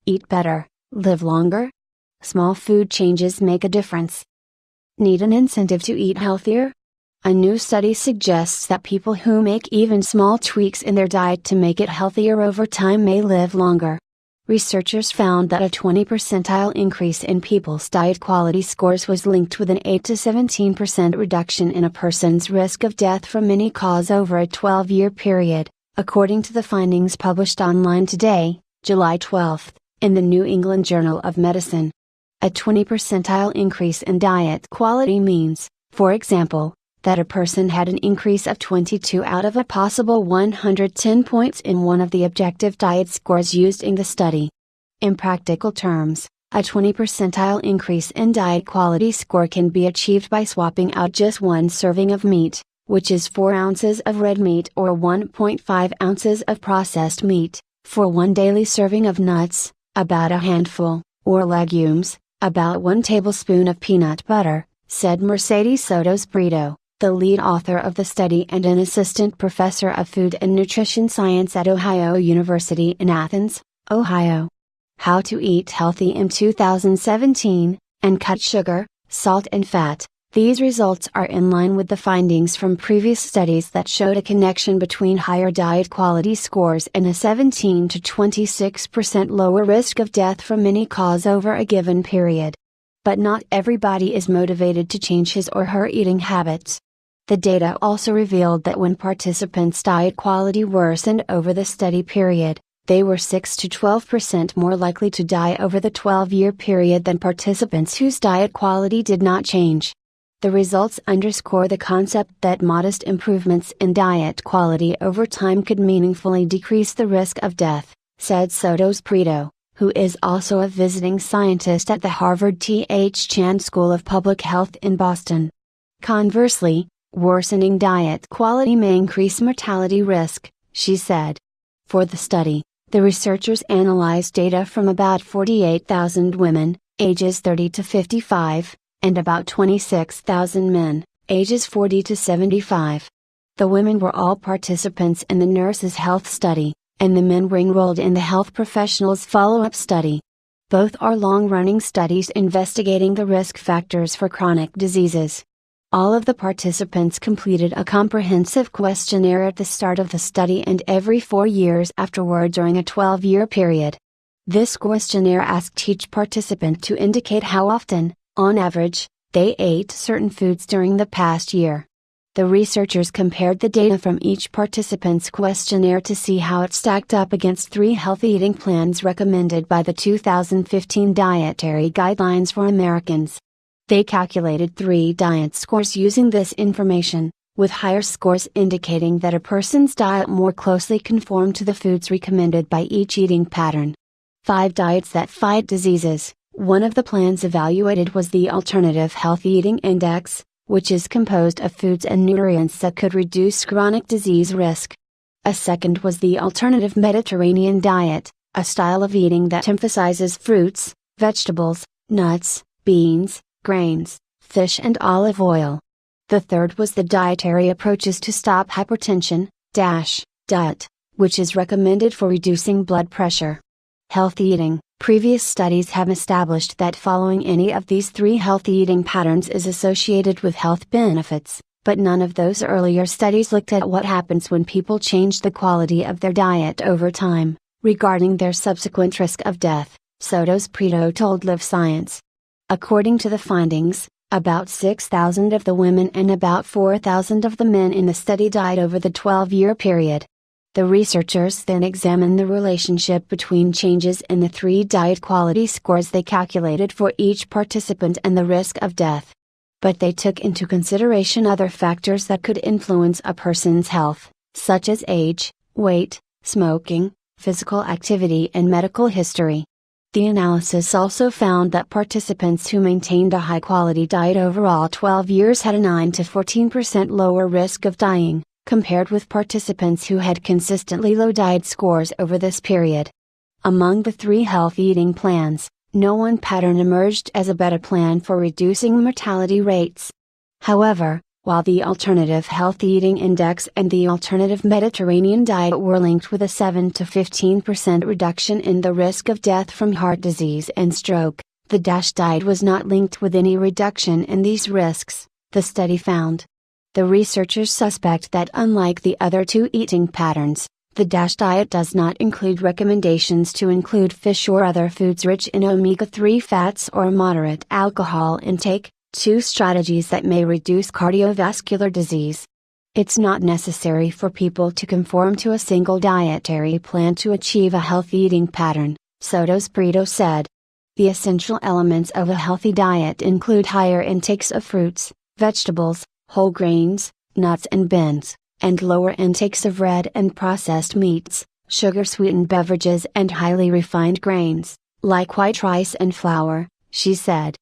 Eat better, live longer? Small food changes make a difference. Need an incentive to eat healthier? A new study suggests that people who make even small tweaks in their diet to make it healthier over time may live longer. Researchers found that a 20 percentile increase in people's diet quality scores was linked with an 8 to 17% reduction in a person's risk of death from any cause over a 12-year period, according to the findings published online today, July 12, in the New England Journal of Medicine. A 20 percentile increase in diet quality means, for example, that a person had an increase of 22 out of a possible 110 points in one of the objective diet scores used in the study. In practical terms, a 20 percentile increase in diet quality score can be achieved by swapping out just one serving of meat, which is 4 ounces of red meat or 1.5 ounces of processed meat, for one daily serving of nuts, about a handful, or legumes, about 1 tablespoon of peanut butter, said Mercedes Soto-Brito, the lead author of the study and an assistant professor of food and nutrition science at Ohio University in Athens, Ohio. How to Eat Healthy in 2017, and Cut Sugar, Salt and Fat. These results are in line with the findings from previous studies that showed a connection between higher diet quality scores and a 17 to 26% lower risk of death from any cause over a given period. But not everybody is motivated to change his or her eating habits. The data also revealed that when participants' diet quality worsened over the study period, they were 6 to 12% more likely to die over the 12-year period than participants whose diet quality did not change. The results underscore the concept that modest improvements in diet quality over time could meaningfully decrease the risk of death, said Soto-Brito, who is also a visiting scientist at the Harvard T.H. Chan School of Public Health in Boston. Conversely, worsening diet quality may increase mortality risk, she said. For the study, the researchers analyzed data from about 48,000 women, ages 30 to 55, and about 26,000 men, ages 40 to 75. The women were all participants in the Nurses' Health Study, and the men were enrolled in the Health Professionals Follow-up Study. Both are long-running studies investigating the risk factors for chronic diseases. All of the participants completed a comprehensive questionnaire at the start of the study and every 4 years afterward during a 12-year period. This questionnaire asked each participant to indicate how often, on average, they ate certain foods during the past year. The researchers compared the data from each participant's questionnaire to see how it stacked up against 3 healthy eating plans recommended by the 2015 Dietary Guidelines for Americans. They calculated 3 diet scores using this information, with higher scores indicating that a person's diet more closely conformed to the foods recommended by each eating pattern. 5 diets that fight diseases. One of the plans evaluated was the Alternative Healthy Eating Index, which is composed of foods and nutrients that could reduce chronic disease risk. A second was the Alternative Mediterranean Diet, a style of eating that emphasizes fruits, vegetables, nuts, beans, grains, fish and olive oil. The third was the Dietary Approaches to Stop Hypertension, DASH, which is recommended for reducing blood pressure. Healthy eating. Previous studies have established that following any of these 3 healthy eating patterns is associated with health benefits, but none of those earlier studies looked at what happens when people change the quality of their diet over time, regarding their subsequent risk of death, Soto-Brito told Live Science. According to the findings, about 6,000 of the women and about 4,000 of the men in the study died over the 12-year period. The researchers then examined the relationship between changes in the 3 diet quality scores they calculated for each participant and the risk of death. But they took into consideration other factors that could influence a person's health, such as age, weight, smoking, physical activity and medical history. The analysis also found that participants who maintained a high-quality diet over all 12 years had a 9 to 14% lower risk of dying, compared with participants who had consistently low diet scores over this period. Among the 3 healthy eating plans, no one pattern emerged as a better plan for reducing mortality rates. However, While the Alternative Healthy Eating Index and the Alternative Mediterranean Diet were linked with a 7 to 15% reduction in the risk of death from heart disease and stroke, the DASH diet was not linked with any reduction in these risks, the study found. The researchers suspect that unlike the other two eating patterns, the DASH diet does not include recommendations to include fish or other foods rich in omega-3 fats or moderate alcohol intake, two strategies that may reduce cardiovascular disease. It's not necessary for people to conform to a single dietary plan to achieve a healthy eating pattern, Sotos Brito said. The essential elements of a healthy diet include higher intakes of fruits, vegetables, whole grains, nuts and beans, and lower intakes of red and processed meats, sugar-sweetened beverages and highly refined grains, like white rice and flour, she said.